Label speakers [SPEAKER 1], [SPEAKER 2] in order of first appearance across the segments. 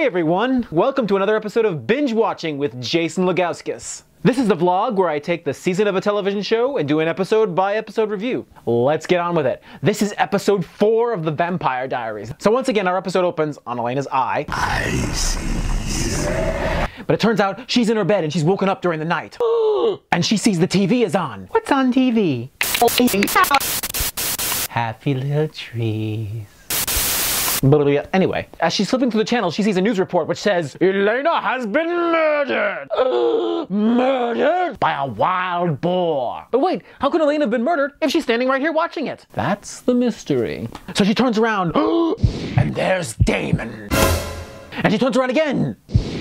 [SPEAKER 1] Hey everyone, welcome to another episode of Binge Watching with Jason Lugauskas. This is the vlog where I take the season of a television show and do an episode by episode review. Let's get on with it. This is episode 4 of The Vampire Diaries. So once again, our episode opens on Elena's eye. I see. But it turns out she's in her bed and she's woken up during the night. And she sees the TV is on. What's on TV? Happy little trees. But anyway, as she's flipping through the channel, she sees a news report which says, Elena has been murdered! Murdered by a wild boar. But wait, how could Elena have been murdered if she's standing right here watching it? That's the mystery. So she turns around, and there's Damon. And she turns around again,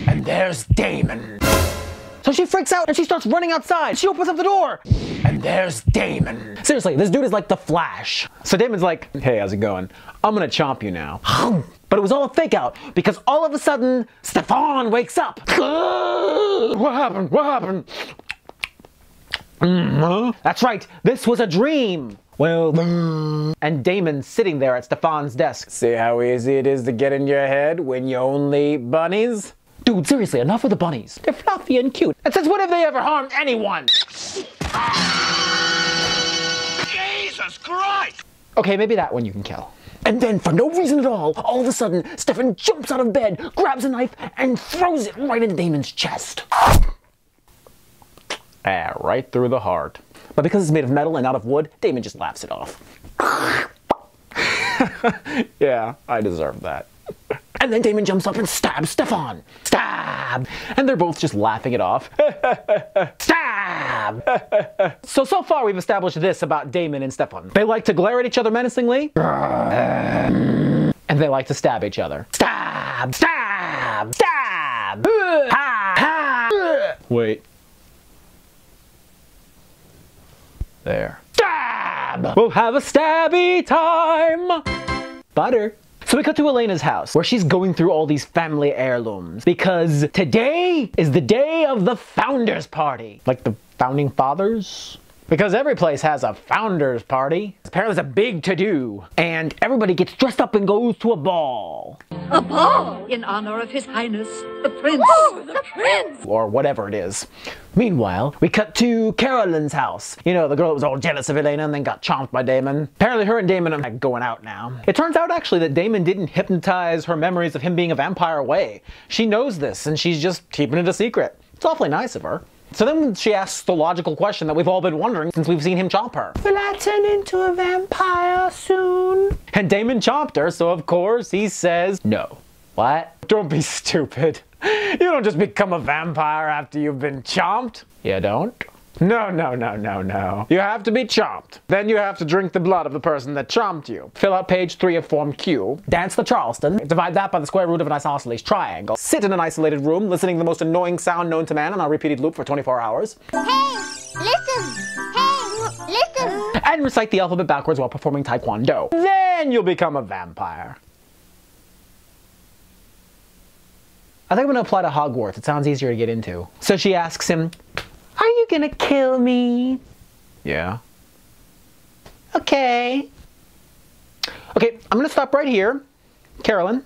[SPEAKER 1] and there's Damon. So she freaks out and she starts running outside. She opens up the door, and there's Damon. Seriously, this dude is like the Flash. So Damon's like, hey, how's it going? I'm gonna chomp you now. But it was all a fake out because all of a sudden, Stefan wakes up. What happened? What happened? That's right, this was a dream. Well, and Damon's sitting there at Stefan's desk. See how easy it is to get in your head when you only eat bunnies? Dude, seriously, enough with the bunnies. They're fluffy and cute. And since when have they ever harmed anyone?
[SPEAKER 2] Jesus Christ!
[SPEAKER 1] Okay, maybe that one you can kill. And then, for no reason at all of a sudden, Stefan jumps out of bed, grabs a knife, and throws it right into Damon's chest. Right through the heart. But because it's made of metal and not of wood, Damon just laughs it off. Yeah, I deserve that. And then Damon jumps up and stabs Stefan. Stab! And they're both just laughing it off. Stab! So far we've established this about Damon and Stefan. They like to glare at each other menacingly. And they like to stab each other. Stab! Stab! Stab! Wait. There. Stab! We'll have a stabby time! Butter. So we cut to Elena's house, where she's going through all these family heirlooms, because today is the day of the Founders Party. Like the Founding Fathers? Because every place has a Founders Party. Apparently it's a big to-do, and everybody gets dressed up and goes to a ball.
[SPEAKER 3] A ball in honor of His Highness, the Prince. Oh, the Prince!
[SPEAKER 1] Or whatever it is. Meanwhile, we cut to Carolyn's house. You know, the girl that was all jealous of Elena and then got chomped by Damon. Apparently her and Damon are like going out now. It turns out actually that Damon didn't hypnotize her memories of him being a vampire away. She knows this and she's just keeping it a secret. It's awfully nice of her. So then she asks the logical question that we've all been wondering since we've seen him chomp her. Will I turn into a vampire soon? And Damon chomped her, so of course he says no. What? Don't be stupid. You don't just become a vampire after you've been chomped. You don't? No. You have to be chomped. Then you have to drink the blood of the person that chomped you. Fill out page 3 of Form Q. Dance the Charleston. Divide that by the square root of an isosceles triangle. Sit in an isolated room, listening to the most annoying sound known to man on a repeated loop for 24 hours.
[SPEAKER 4] Hey, listen! Hey, listen!
[SPEAKER 1] And recite the alphabet backwards while performing taekwondo. Then you'll become a vampire. I think I'm gonna apply to Hogwarts. It sounds easier to get into. So she asks him, are you gonna kill me? Yeah. Okay. Okay, I'm gonna stop right here. Carolyn.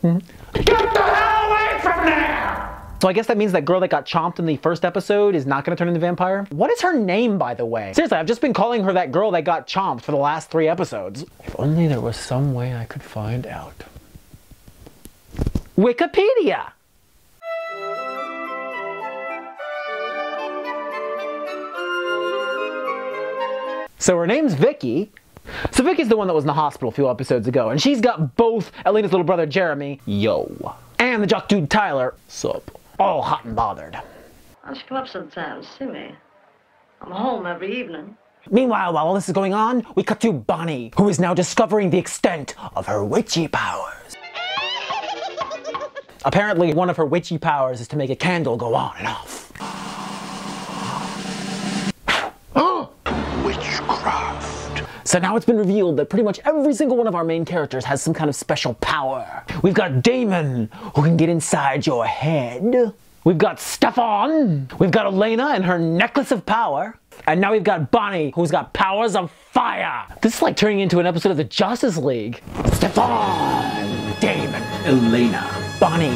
[SPEAKER 1] Get the hell away from there! So I guess that means that girl that got chomped in the first episode is not gonna turn into a vampire? What is her name, by the way? Seriously, I've just been calling her that girl that got chomped for the last 3 episodes. If only there was some way I could find out. Wikipedia! So her name's Vicki. So Vicki's the one that was in the hospital a few episodes ago, and she's got both Elena's little brother Jeremy, yo, and the jock dude Tyler, sup, all hot and bothered.
[SPEAKER 3] Why don't you come up sometime, see me? I'm home every evening.
[SPEAKER 1] Meanwhile, while all this is going on, we cut to Bonnie, who is now discovering the extent of her witchy powers. Apparently, one of her witchy powers is to make a candle go on and off. So now it's been revealed that pretty much every single one of our main characters has some kind of special power. We've got Damon, who can get inside your head. We've got Stefan. We've got Elena and her necklace of power. And now we've got Bonnie, who's got powers of fire. This is like turning into an episode of the Justice League. Stefan, Damon, Elena. Bonnie.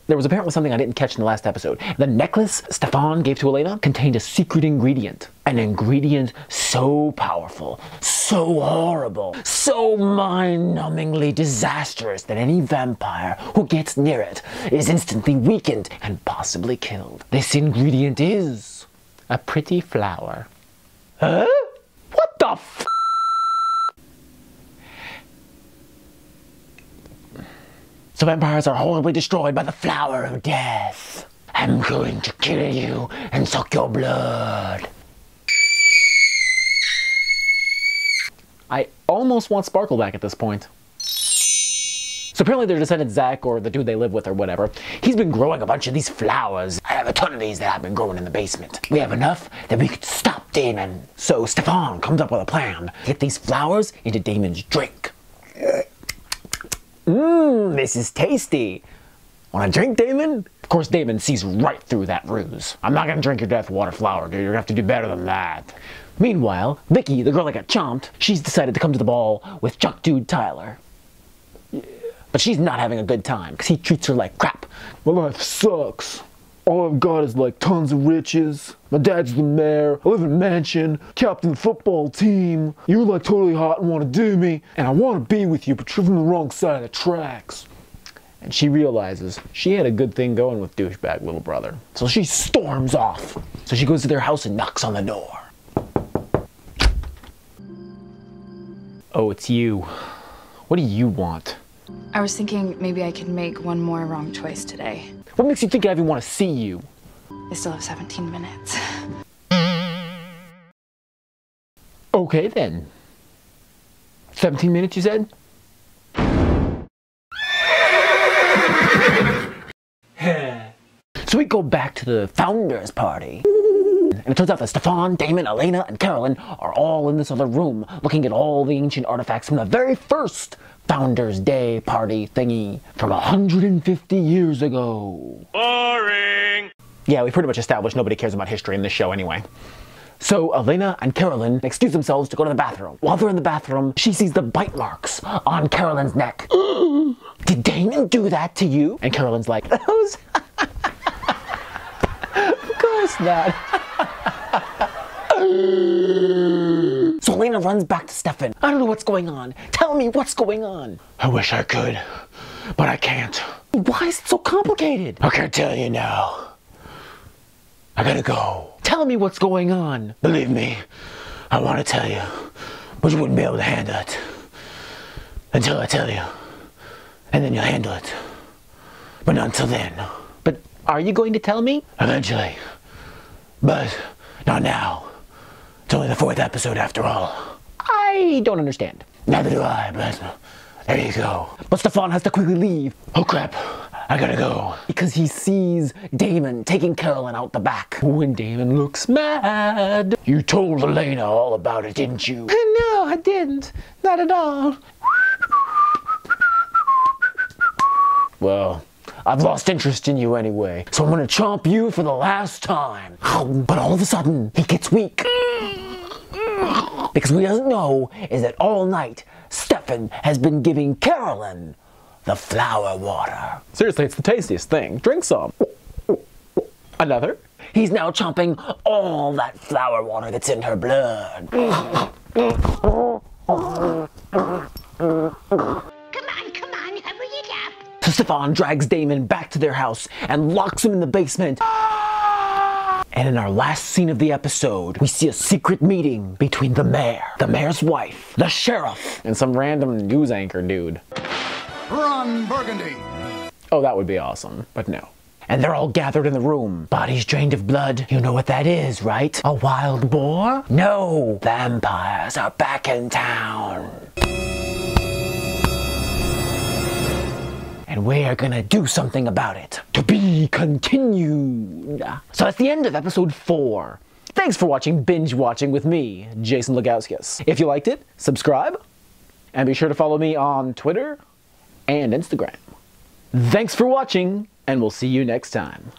[SPEAKER 1] There was apparently something I didn't catch in the last episode. The necklace Stefan gave to Elena contained a secret ingredient. An ingredient so powerful, so horrible, so mind-numbingly disastrous that any vampire who gets near it is instantly weakened and possibly killed. This ingredient is a pretty flower. Huh? What the f? So vampires are horribly destroyed by the flower of death. I'm going to kill you and suck your blood. I almost want Sparkle back at this point. So apparently their descendant Zach, or the dude they live with or whatever, he's been growing a bunch of these flowers. I have a ton of these that I've been growing in the basement. We have enough that we could stop Damon. So Stefan comes up with a plan. Get these flowers into Damon's drink. This is tasty. Want a drink, Damon? Of course, Damon sees right through that ruse. I'm not gonna drink your death water flower, dude. You're gonna have to do better than that. Meanwhile, Vicki, the girl that got chomped, she's decided to come to the ball with junk dude Tyler. Yeah. But she's not having a good time, because he treats her like crap.
[SPEAKER 5] My life sucks. All I've got is like tons of riches. My dad's the mayor. I live in a mansion. Captain of the football team. You're like totally hot and want to do me. And I want to be with you, but you're from the wrong side of the tracks.
[SPEAKER 1] And she realizes she had a good thing going with douchebag little brother. So she storms off. So she goes to their house and knocks on the door. Oh, it's you. What do you want?
[SPEAKER 6] I was thinking maybe I could make one more wrong choice today.
[SPEAKER 1] What makes you think I even want to see you?
[SPEAKER 6] I still have 17 minutes.
[SPEAKER 1] Okay then. 17 minutes you said? So we go back to the founders party. And it turns out that Stefan, Damon, Elena, and Carolyn are all in this other room looking at all the ancient artifacts from the very first Founders Day party thingy from 150 years ago.
[SPEAKER 2] Boring!
[SPEAKER 1] Yeah, we pretty much established nobody cares about history in this show anyway. So Elena and Carolyn excuse themselves to go to the bathroom. While they're in the bathroom, she sees the bite marks on Carolyn's neck. Did Damon do that to you? And Carolyn's like, those? Of course not. So Elena runs back to Stefan. I don't know what's going on. Tell me what's going on.
[SPEAKER 5] I wish I could, but I can't.
[SPEAKER 1] Why is it so complicated?
[SPEAKER 5] I can't tell you now. I gotta go.
[SPEAKER 1] Tell me what's going on.
[SPEAKER 5] Believe me, I want to tell you, but you wouldn't be able to handle it until I tell you, and then you'll handle it. But not until then.
[SPEAKER 1] But are you going to tell me?
[SPEAKER 5] Eventually. But not now. It's only the 4th episode after all.
[SPEAKER 1] I don't understand.
[SPEAKER 5] Neither do I, but there you go.
[SPEAKER 1] But Stefan has to quickly leave.
[SPEAKER 5] Oh crap, I gotta go.
[SPEAKER 1] Because he sees Damon taking Carolyn out the back. When Damon looks mad.
[SPEAKER 5] You told Elena all about it, didn't you?
[SPEAKER 1] No, I didn't. Not at all.
[SPEAKER 5] Well, I've lost interest in you anyway, so I'm gonna chomp you for the last time.
[SPEAKER 1] But all of a sudden, he gets weak. Because what he doesn't know is that all night, Stefan has been giving Carolyn the flower water. Seriously, it's the tastiest thing. Drink some. Another? He's now chomping all that flower water that's in her blood.
[SPEAKER 4] Come on, hurry it up.
[SPEAKER 1] So Stefan drags Damon back to their house and locks him in the basement. And in our last scene of the episode, we see a secret meeting between the mayor, the mayor's wife, the sheriff, and some random news anchor dude.
[SPEAKER 2] Run, Burgundy!
[SPEAKER 1] Oh, that would be awesome, but no. And they're all gathered in the room, bodies drained of blood. You know what that is, right? A wild boar? No, vampires are back in town. And we are gonna do something about it. To be continued. So that's the end of episode 4. Thanks for watching Binge Watching with me, Jason Lugauskas. If you liked it, subscribe, and be sure to follow me on Twitter and Instagram. Thanks for watching, and we'll see you next time.